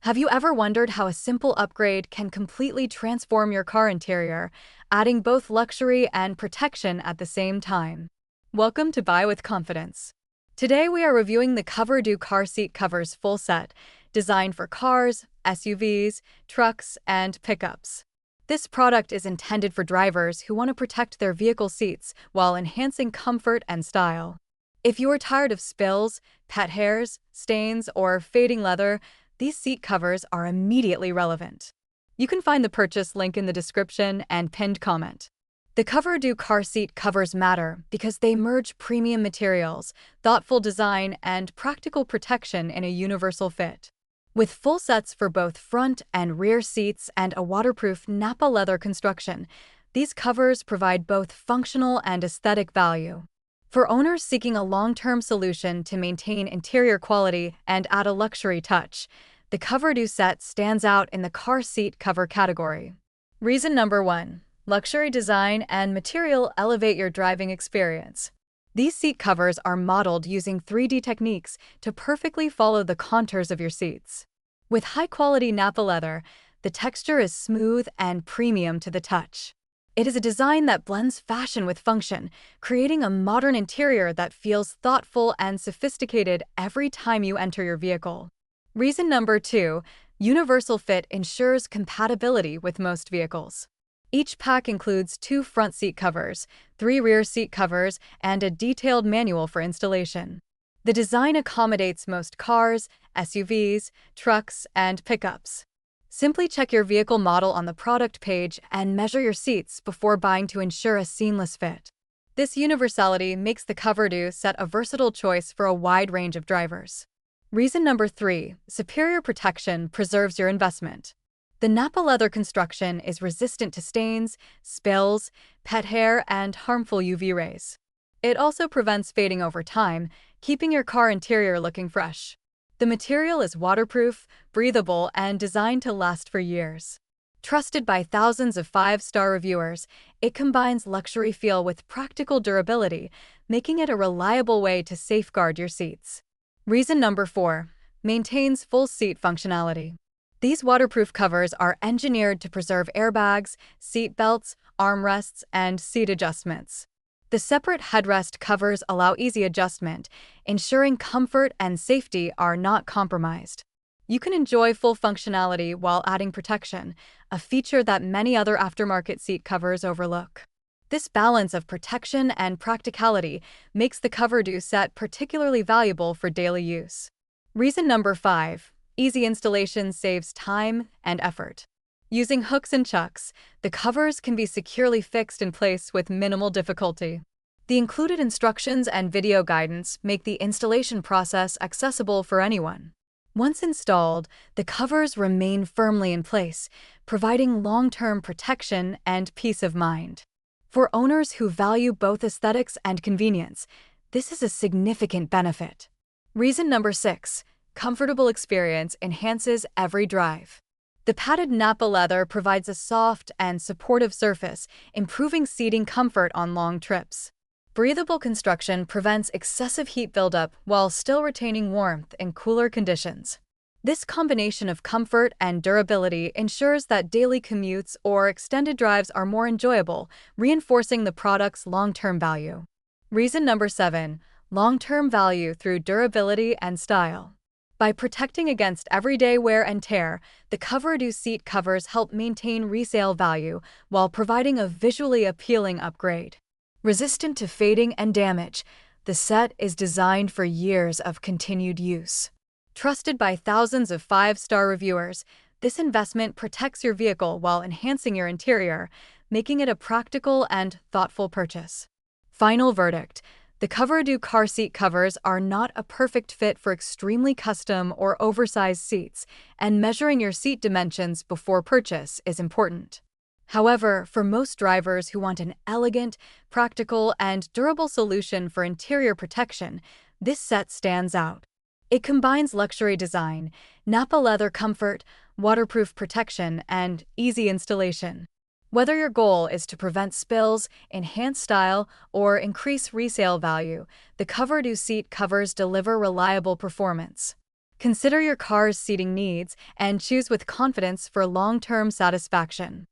Have you ever wondered how a simple upgrade can completely transform your car interior, adding both luxury and protection at the same time? Welcome to Buy with Confidence. Today we are reviewing the Coverado car seat covers full set, designed for cars, SUVs, trucks, and pickups. This product is intended for drivers who want to protect their vehicle seats while enhancing comfort and style. If you are tired of spills, pet hairs, stains, or fading leather, these seat covers are immediately relevant. You can find the purchase link in the description and pinned comment. The Coverado car seat covers matter because they merge premium materials, thoughtful design, and practical protection in a universal fit. With full sets for both front and rear seats and a waterproof Nappa leather construction, these covers provide both functional and aesthetic value. For owners seeking a long-term solution to maintain interior quality and add a luxury touch, the Coverado set stands out in the car seat cover category. Reason number 1. Luxury design and material elevate your driving experience. These seat covers are modeled using 3D techniques to perfectly follow the contours of your seats. With high-quality Nappa leather, the texture is smooth and premium to the touch. It is a design that blends fashion with function, creating a modern interior that feels thoughtful and sophisticated every time you enter your vehicle. Reason number 2. Universal fit ensures compatibility with most vehicles. Each pack includes 2 front seat covers, 3 rear seat covers, and a detailed manual for installation. The design accommodates most cars, SUVs, trucks, and pickups. Simply check your vehicle model on the product page and measure your seats before buying to ensure a seamless fit. This universality makes the Coverado set a versatile choice for a wide range of drivers. Reason number 3. Superior protection preserves your investment. The Nappa leather construction is resistant to stains, spills, pet hair, and harmful UV rays. It also prevents fading over time, keeping your car interior looking fresh. The material is waterproof, breathable, and designed to last for years. Trusted by thousands of 5-star reviewers, it combines luxury feel with practical durability, making it a reliable way to safeguard your seats. Reason number 4. Maintains full seat functionality. These waterproof covers are engineered to preserve airbags, seat belts, armrests, and seat adjustments. The separate headrest covers allow easy adjustment, ensuring comfort and safety are not compromised. You can enjoy full functionality while adding protection, a feature that many other aftermarket seat covers overlook. This balance of protection and practicality makes the Coverado set particularly valuable for daily use. Reason number 5. Easy installation saves time and effort. Using hooks and chucks, the covers can be securely fixed in place with minimal difficulty. The included instructions and video guidance make the installation process accessible for anyone. Once installed, the covers remain firmly in place, providing long-term protection and peace of mind. For owners who value both aesthetics and convenience, this is a significant benefit. Reason number 6. Comfortable experience enhances every drive. The padded Nappa leather provides a soft and supportive surface, improving seating comfort on long trips. Breathable construction prevents excessive heat buildup while still retaining warmth in cooler conditions. This combination of comfort and durability ensures that daily commutes or extended drives are more enjoyable, reinforcing the product's long-term value. Reason number 7. Long-term value through durability and style. By protecting against everyday wear and tear, the Coverado seat covers help maintain resale value while providing a visually appealing upgrade. Resistant to fading and damage, the set is designed for years of continued use. Trusted by thousands of 5-star reviewers, this investment protects your vehicle while enhancing your interior, making it a practical and thoughtful purchase. Final verdict: the Coverado car seat covers are not a perfect fit for extremely custom or oversized seats, and measuring your seat dimensions before purchase is important. However, for most drivers who want an elegant, practical, and durable solution for interior protection, this set stands out. It combines luxury design, Nappa leather comfort, waterproof protection, and easy installation. Whether your goal is to prevent spills, enhance style, or increase resale value, the Coverado seat covers deliver reliable performance. Consider your car's seating needs and choose with confidence for long-term satisfaction.